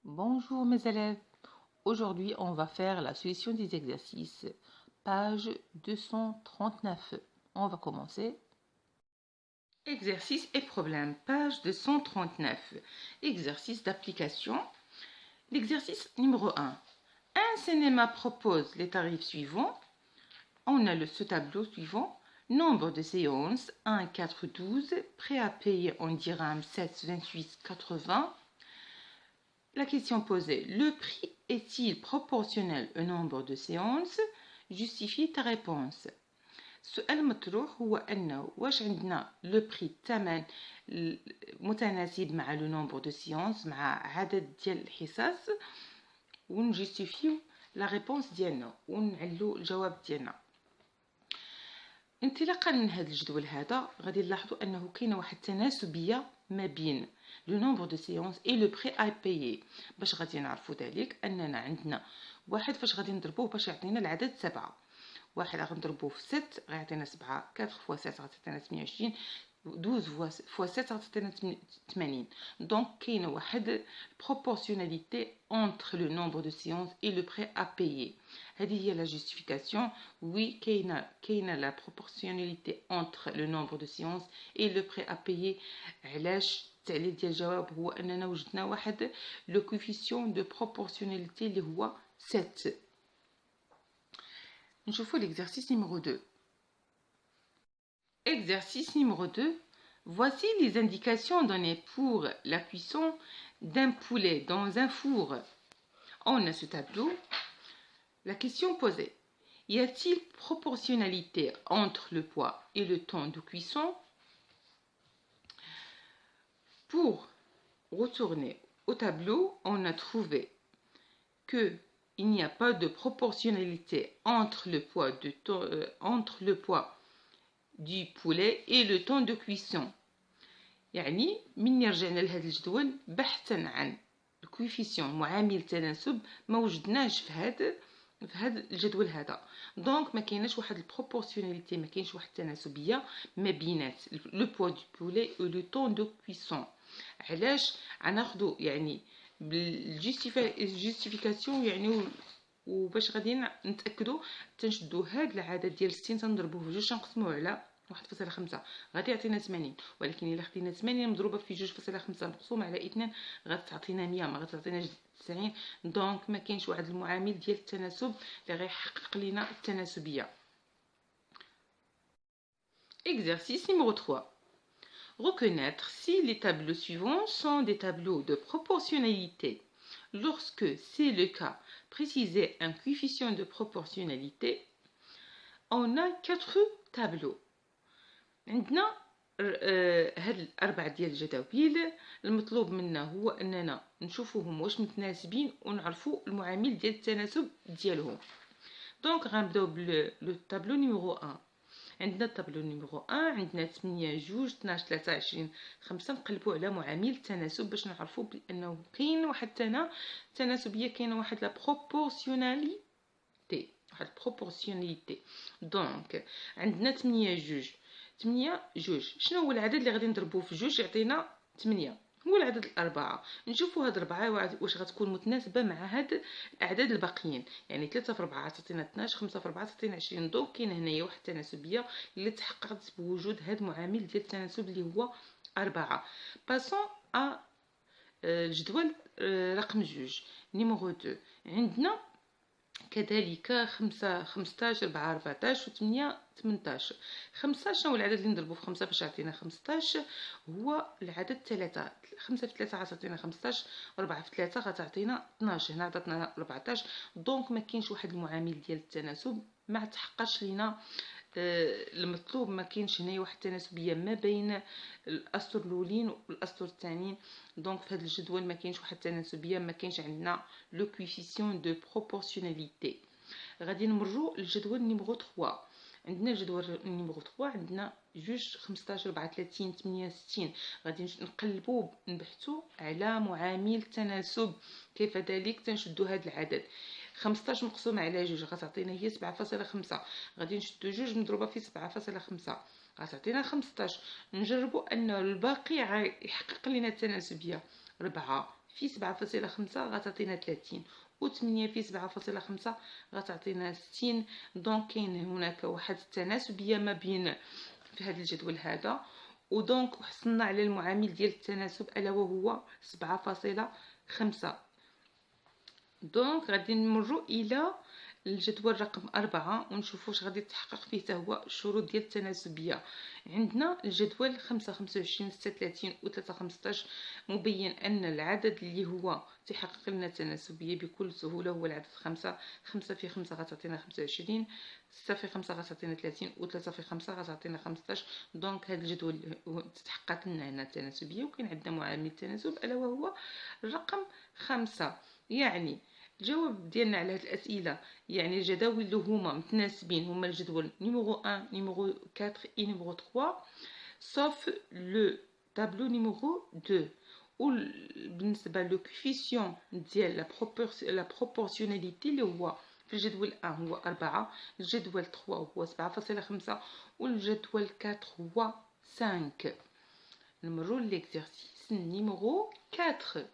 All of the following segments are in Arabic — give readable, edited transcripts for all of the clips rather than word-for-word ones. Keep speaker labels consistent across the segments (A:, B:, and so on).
A: Bonjour mes élèves, aujourd'hui on va faire la solution des exercices, page 239. On va commencer. Exercice et problème, page 239. Exercice d'application. L'exercice numéro 1. Un cinéma propose les tarifs suivants. On a ce tableau suivant. Nombre de séances 1, 4, 12. Prêt à payer en dirhams 7, 28, 80. La question posée, le prix est-il proportionnel au nombre de séances? Justifie ta réponse. السؤال المطروح هو أنه واش عندنا لو بري الثمن متناسب مع لو نومبر دو سيونس مع عدد ديال الحصص ونجستيفيو لا ريبونس ديالنا ونعلو الجواب ديالنا. انطلاقا من هذا الجدول هذا غادي نلاحظوا انه كاينه واحد التناسبيه ما بين لو نومبر دو سيونس اي لو بري اي بايي. باش غادي نعرفوا ذلك اننا عندنا واحد فاش غادي نضربوه باش يعطينا العدد 7. واحد غنضربوه في 6 غيعطينا 7. 4 فوا 7 غتعطينا 28. 12 فوا 7 غتعطينا 80. دونك كاينه واحد proportionnalité entre le nombre de séances et le prêt à payer. هذه هي la justification. Oui, كاينه la proportionnalité entre le nombre de séances et le prêt à payer. علاش التعليل ديال الجواب هو اننا وجدنا واحد لو كوفيسيون دو proportionnalité اللي هو 7. نشوفوا l'exercice numéro 2. Exercice numéro 2. Voici les indications données pour la cuisson d'un poulet dans un four. On a ce tableau. La question posée. Y a-t-il proportionnalité entre le poids et le temps de cuisson? Pour retourner au tableau, on a trouvé qu'il n'y a pas de proportionnalité entre le poids du poulet et le temps de cuisson. يعني من رجعنا لهذا الجدول بحثا عن الكويفيسيون معامل التناسب ما وجدناش في هذا الجدول هذا. دونك ما كايناش واحد البروبورسيوناليتي، ما كاينش واحد التناسبيه ما بينات لو بوا دو بولي و لو طون دو كويسون. علاش غناخذوا يعني بالجوستيفيكاسيون يعني وباش غادي نتاكدوا تنشدوا هذا العدد ديال 60 تنضربوه في جوج تنقسموه على 1.5 غادي يعطينا 80. ولكن الا خدينا 80 مضروبه في 2.5 مقسومه على 2 غتعطينا 100 ما غتعطيناش 90. دونك ما كاينش واحد المعامل ديال التناسب اللي غيحقق لنا التناسبيه. Exercice numéro 3. Reconnaître si les tableaux suivants sont des tableaux de proportionnalité. Lorsque c'est le cas, préciser un coefficient de proportionnalité. On a 4 tableaux. عندنا هاد الاربع ديال الجداول. المطلوب منا هو اننا نشوفوهم واش متناسبين ونعرفوا المعامل ديال التناسب ديالهم. دونك غنبداو بلو طابلو نيميرو 1. عندنا الطابلو نيميرو 1 عندنا 8 2 12 23 5. نقلبوا على معامل التناسب باش نعرفوا بانه كاين واحد التناسبيه، كاينه واحد لا بروبورسيوناليتي. دونك عندنا 8 2. شنو هو العدد اللي غادي نضربوه في 2 يعطينا 8؟ هو العدد الأربعة. نشوفوا هاد 4 واش غتكون متناسبة مع هاد الأعداد الباقيين. يعني 3 في 4 تعطينا 12، 5 في 4 تعطينا 20. دونك كاين هنايا واحد التناسبية اللي تحققت بوجود هاد المعامل ديال التناسب اللي هو 4. باسون الجدول رقم 2 نيميرو 2. عندنا كذلك 5 15 4 14 و 8 18. 5 شنو هو العدد اللي نضربوه في 5 باش يعطينا 15؟ هو العدد 3. 5 في 3 غتعطينا 15، 4 في 3 غتعطينا 12. هنا عطاتنا 14. دونك ما كاينش واحد المعامل ديال التناسب، ما تحققش لينا المطلوب. ما كاينش هنايا واحد التناسبيه ما بين الاسطر الاولين والاسطر الثانيين. دونك في هذا الجدول ما كاينش واحد التناسبيه، ما كاينش عندنا لو كوفيسيون دو بروبورسيوناليتي. غادي نمروا للجدول نيميرو 3. عندنا الجدول نيميرو 3 عندنا 2 15 34 68. غادي نقلبوا نبحثوا على معامل تناسب. كيف ذلك؟ تنشدوا هذا العدد 15 مقسوم على 2 غتعطينا هي 7.5. غادي نشدو 2 مضروبه في 7.5 غتعطينا 15. نجربوا ان الباقي يحقق لنا التناسبيه. 4 في 7.5 غتعطينا 30، و8 في 7.5 غتعطينا 60. دونك كاين هناك واحد التناسبيه ما بين في هذا الجدول هذا. ودونك حصلنا على المعامل ديال التناسب الا وهو 7.5. دونك غادي نمروا الى الجدول رقم 4 ونشوفوا واش غادي يتحقق فيه حتى هو الشروط ديال التناسبيه. عندنا الجدول 5 25 36 و 3 15 مبين ان العدد اللي هو تيحقق لنا التناسبيه بكل سهوله هو العدد 5. 5 في 5 غتعطينا 25، 6 في 5 غتعطينا 30، و 3 في 5 غتعطينا 15. دونك هذا الجدول تتحقق لنا هنا التناسبيه، وكاين عندنا معامل التناسب الا وهو الرقم 5. يعني الجواب ديالنا على هذه الاسئله، يعني الجداول اللي هما متناسبين هما الجدول نيميرو 1 نيميرو 4 اي نيميرو 3 sauf لو تابلو نيميرو 2. وبالنسبه لو كوفيسيون ديال لا بروبورسيوناليتي اللي هو في الجدول 1 هو 4، الجدول 3 هو 7.5، والجدول 4 هو 5. نمروا ليكزرسيس نيميرو 4.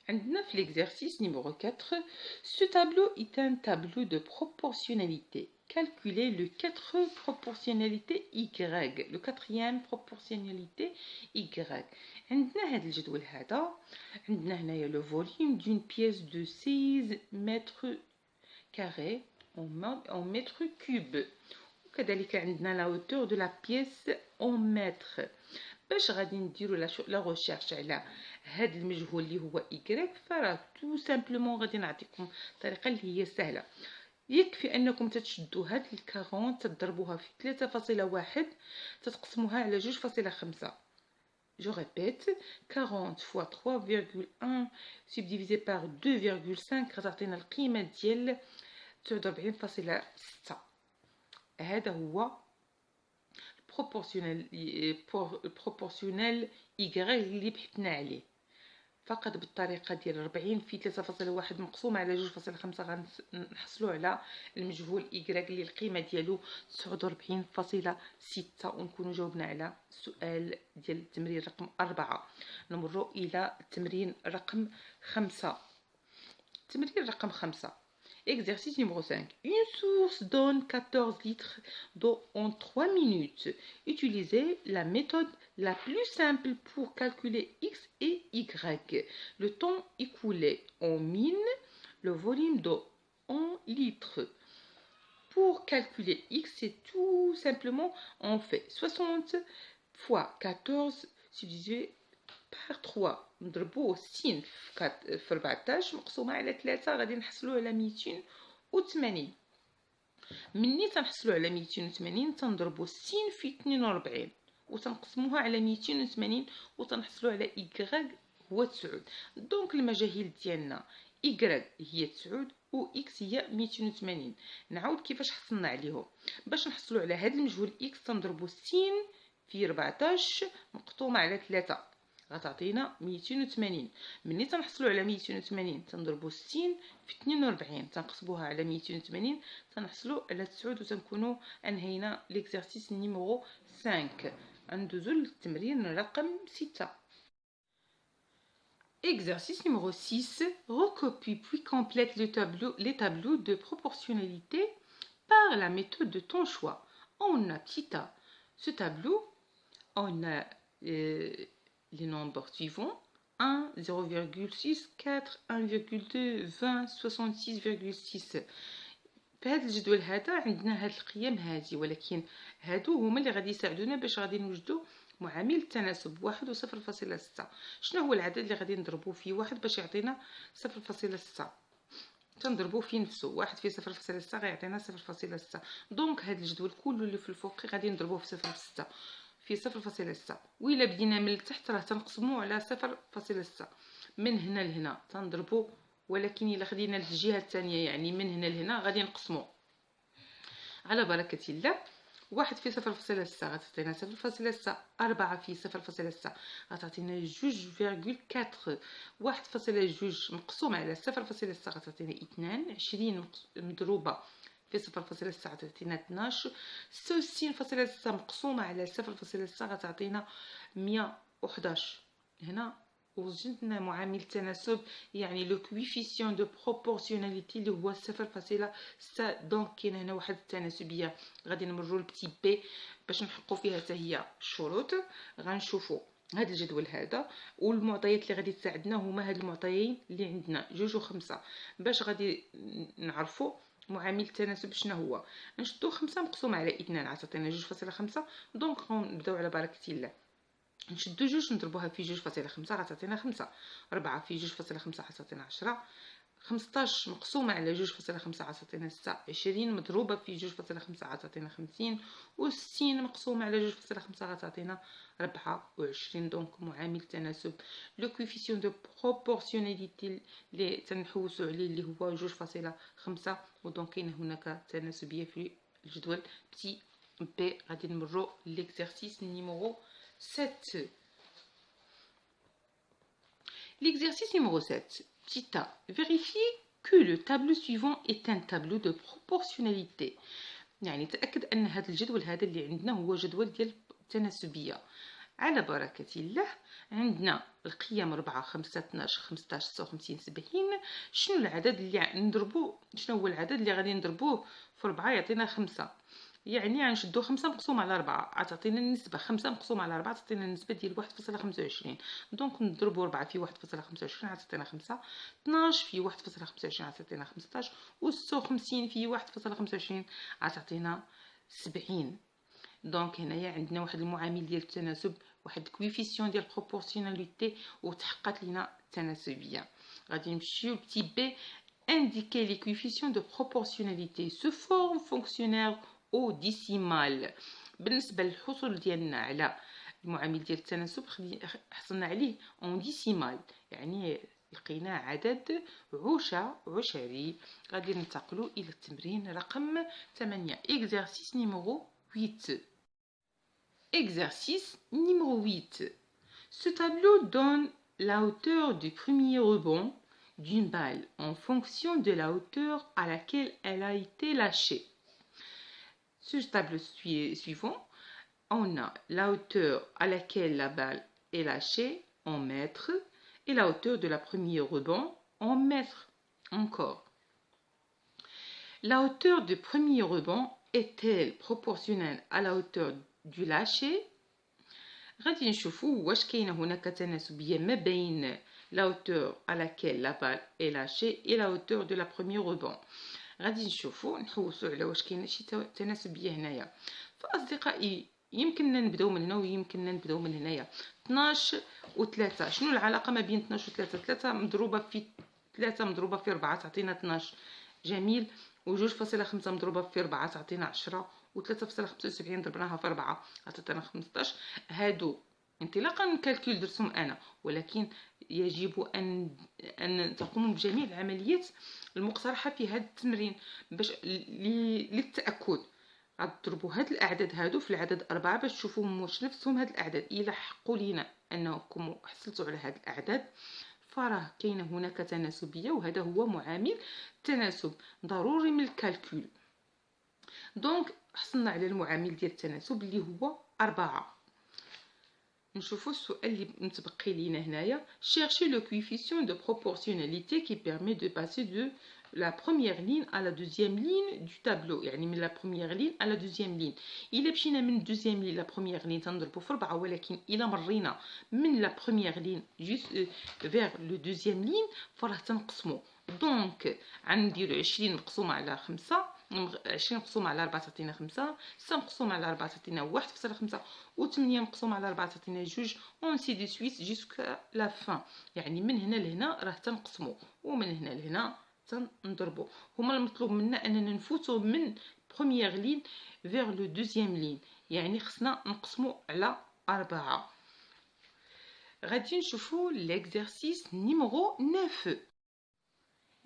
A: Dans l'exercice numéro 4, ce tableau est un tableau de proportionnalité. Calculez le 4 proportionnalité Y, le quatrième proportionnalité Y. عندنا هذا الجدول هذا، عندنا هنايا le volume d'une pièce de 16 mètres carrés en mètres cubes. وكذلك عندنا la hauteur de la pièce en mètres. باش غادي نديرو لا ريشيرش على هذا المجهول اللي هو y، فراه تو سامبلومون غادي نعطيكم طريقه اللي هي سهله. يكفي انكم تتشدوا هاد ال40 تضربوها في 3.1 تتقسموها على 2.5. جو ريبيت 40 fois 3,1 subdivisé par 2,5 غتعطينا القيمه ديال 49.6. هذا هو بروبورسيونيل Y اللي بحثنا عليه. فقط بالطريقه ديال 40 في 3.1 مقسوم على 2.5 غنحصلوا على المجهول Y اللي القيمه ديالو 49.6، ونكونوا جاوبنا على السؤال ديال التمرين رقم 4. نمروا الى التمرين رقم 5. التمرين رقم 5. Exercice numéro 5. Une source donne 14 litres d'eau en 3 minutes. Utilisez la méthode la plus simple pour calculer X et Y. Le temps écoulé en mine, le volume d'eau en litres. Pour calculer X, c'est tout simplement, on fait 60 fois 14 subdivisé par 3. نضربوه 60 في 14 مقسومه على 3 غادي نحصلوا على 280. مني تنحصلوا على 280 تنضربوا 60 في 42 وتنقسموها على 280 وتنحصلوا على Y هو 9. دونك المجاهيل ديالنا Y هي 9 و X هي 280. نعاود كيفاش حصلنا عليهم. باش نحصلوا على هذا المجهول X تنضربوا 60 في 14 مقسومه على 3 غتعطينا 280. مني تنحصلوا على 280 تنضربوا 60 في 42 تنقسموها على 280 تنحصلوا على 9 وتنكونوا انهينا ليكزرسيس نيميرو 5. ندوزو للتمرين رقم 6. Exercice numéro 6. Recopie puis complète les tableaux de proportionnalité par la méthode de ton choix. On a petit a ce tableau, on a les nombres suivants 1, 0,6, 4, 1,2, 20, 66,6. في هذا الجدول هذا عندنا هاد القيم هذه، ولكن هادو هما اللي غادي يساعدونا باش غادي نوجدوا معامل التناسب 1 و 0.6. شنو هو العدد اللي غادي نضربوه فيه 1 باش يعطينا 0.6؟ تنضربوه في نفسه 1 في 0.6 غيعطينا 0.6. دونك هاد الجدول كله اللي في الفوق غادي نضربوه في 0.6 في 0.6. وإلا بدينا من التحت راه تنقسموه على 0.6 من هنا لهنا تنضربو، ولكن إلا خدينا الجهة الثانية يعني من هنا لهنا غادي نقسمو على بركة الله. 1 في 0.6 غتعطينا 0.6. 4 في 0.6 غتعطينا 2.4. 1.2 مقسوم على 0.6 غتعطينا 2. 20 مضروبة في 0.6 غتعطينا 12. 66.6 مقسومة على 0.6 غتعطينا و11. هنا وجدنا معامل التناسب، يعني لو كويفيسيون دو بروبورسيوناليتي اللي هو 0.6. دونك كاين هنا واحد التناسبيه. غادي نمروا لبتي بي باش نحققوا فيها حتى هي الشروط. غنشوفوا هذا الجدول هذا، والمعطيات اللي غادي تساعدنا هما هاد المعطيين اللي عندنا 2 و5. باش غادي نعرفوا معامل التناسب شنو هو. نشدو 5 مقسومه على 2 عطاتنا 2.5. دونك غنبداو على بركه الله. نشدو 2 نضربوها في 2.5 غتعطينا 5. 4 في 2.5 غتعطينا 10. 15 مقسومة على 2.5 غتعطينا 6. 20 مضروبة في 2.5 غتعطينا 50. و 60 مقسومة على 2.5 غتعطينا 24. دونك معامل التناسب لو كويفيسيون دو بروبورسيوناليتي اللي تنحوسو عليه اللي هو 2.5. ودونك كاين هناك تناسبية في الجدول بتي بي. غادي نمرو ليكزارسيس نيميرو 7. L'exercice numéro 7. Petit a. Vérifiez que le tableau suivant est un tableau de proportionnalité. يعني تأكد أن هذا الجدول هذا اللي عندنا هو جدول ديال التناسبية. على بركة الله. عندنا القيم 4 5 12 15 56 70. شنو العدد اللي نضربو؟ شنو هو العدد اللي غادي نضربوه في 4 يعطينا 5؟ يعني غنشدو 5 مقسوم على 4 غتعطينا النسبة. 5 مقسوم على 4 تعطينا النسبة ديال 1.25. دونك نضربو 4 في 1.25 غتعطينا 5. 12 في 1.25 غتعطينا 15. و 56 في 1.25 غتعطينا 70. دونك هنايا عندنا واحد المعامل ديال التناسب، واحد الكويفيسيون ديال البروبورسيوناليتي وتحققت لنا التناسبية. غادي نمشيو لبتي بي. indiquer les coefficients de proportionnalité sous forme fonctionnaire او ديسيمال. بالنسبه للحصول ديالنا على المعامل ديال التناسب حصلنا عليه اون ديسيمال، يعني لقينا عدد عشري. غادي ننتقلوا الى التمرين رقم 8. exercice numéro 8. exercice numéro 8. Ce tableau donne la hauteur du premier rebond d'une balle en fonction de la hauteur à laquelle elle a été lâchée. Sur ce tableau suivant, on a la hauteur à laquelle la balle est lâchée en mètres et la hauteur de la première rebond en mètres. Encore. La hauteur du premier rebond est-elle proportionnelle à la hauteur du lâcher؟ غادي نشوفوا واش كاينه هناك تناسبيه ما بين la hauteur à laquelle la balle est lâchée et la hauteur de la première rebond. غادي نشوفوا نحوسوا على واش كاينه شي تناسبيه هنايا. فاصدقائي يمكننا نبداو من هنا ويمكننا نبداو من هنايا. 12 و 3. شنو العلاقه ما بين 12 و 3؟ 3 مضروبه في 3 مضروبه في 4 تعطينا 12. جميل. و 2.5 مضروبه في 4 تعطينا 10. و 3.75 ضربناها في 4 عطاتنا 15. هادو انطلاقا من كالكول درتهم انا، ولكن يجب ان تقوموا بجميع العمليات المقترحه في هذا التمرين باش للتاكد. غتضربوا هاد الاعداد هادو في العدد 4 باش تشوفوا واش نفسهم هاد الاعداد. الا حقوا لينا انكم حصلتوا على هاد الاعداد فراه كاينه هناك تناسبيه، وهذا هو معامل تناسب ضروري من الكالكول. دونك حصلنا على المعامل ديال التناسب اللي هو 4. نشوفوا السؤال اللي متبقي لينا هنايا. chercher le coefficient de proportionnalité qui permet de passer de la première ligne à la deuxième ligne du tableau. يعني من la première ligne à la deuxième ligne. إلا مشينا من deuxième ligne la première ligne تنضربوا في 4، ولكن إلا مرينا من la première ligne juste vers le deuxième ligne فراه تنقسموا. دونك غنديروا 20 مقسومه على 5. 20 مقسومه على 4 تعطينا 5. 6 مقسومه على 4 تعطينا 1.5. و 8 مقسومه على 4 تعطينا 2. اونسي دي سويت جوسكا لا فان. يعني من هنا لهنا راه تنقسموا، ومن هنا لهنا تنضربوا. هما المطلوب منا اننا نفوتوا من بروميير لين فيغ لو دوزيام لين، يعني خصنا نقسموا على 4. غادي نشوفوا l'exercice numéro 9.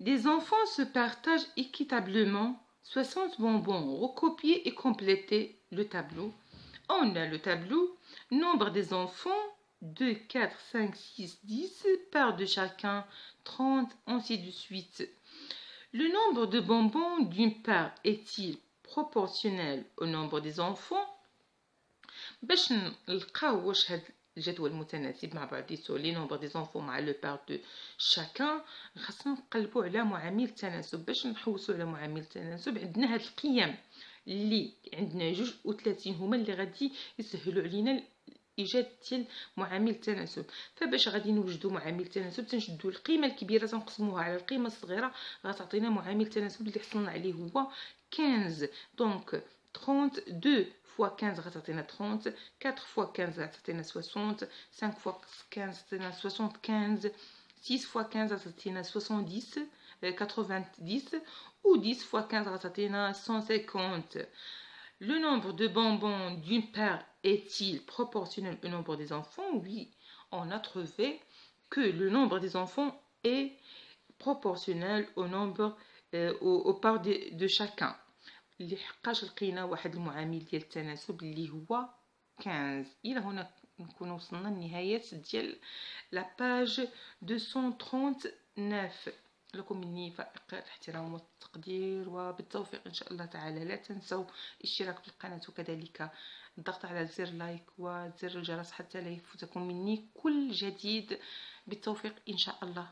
A: Des enfants se partagent équitablement 60 bonbons. Recopiez et complétez le tableau. On a le tableau. Nombre des enfants 2, 4, 5, 6, 10. Part de chacun 30, ainsi de suite. Le nombre de bonbons d'une part est-il proportionnel au nombre des enfants؟ باش نلقاو واش هاد الجدول المتناسب مع بعضيتو لي نومبر دي زونفون مع لو بار دو شاكان. خاصنا نقلبوا على معامل التناسب. باش نحوسوا على معامل التناسب عندنا هاد القيم اللي عندنا 32 هما اللي غادي يسهلوا علينا ايجاد ديال معامل التناسب. فباش غادي نوجدوا معامل التناسب تنشدوا القيمه الكبيره تنقسموها على القيمه الصغيره غتعطينا معامل التناسب اللي حصلنا عليه هو 15. دونك 32 fois 15 غتعطينا 30، 4 fois 15 غتعطينا 60، 5 fois 15 غتعطينا 75، 6 fois 15 غتعطينا 70 90 ou 10 fois 15 غتعطينا 150. Le nombre de bonbons d'une paire est-il proportionnel au nombre des enfants? Oui, on a trouvé que le nombre des enfants est proportionnel au nombre aux parts de chacun. اللي حقاش لقينا واحد المعامل ديال التناسب اللي هو 15. الى هنا نكون وصلنا لنهايه ديال لا باج 239. لكم مني فائق الاحترام والتقدير وبالتوفيق ان شاء الله تعالى. لا تنسوا الاشتراك في القناه وكذلك الضغط على زر لايك وزر الجرس حتى لا يفوتكم مني كل جديد. بالتوفيق ان شاء الله.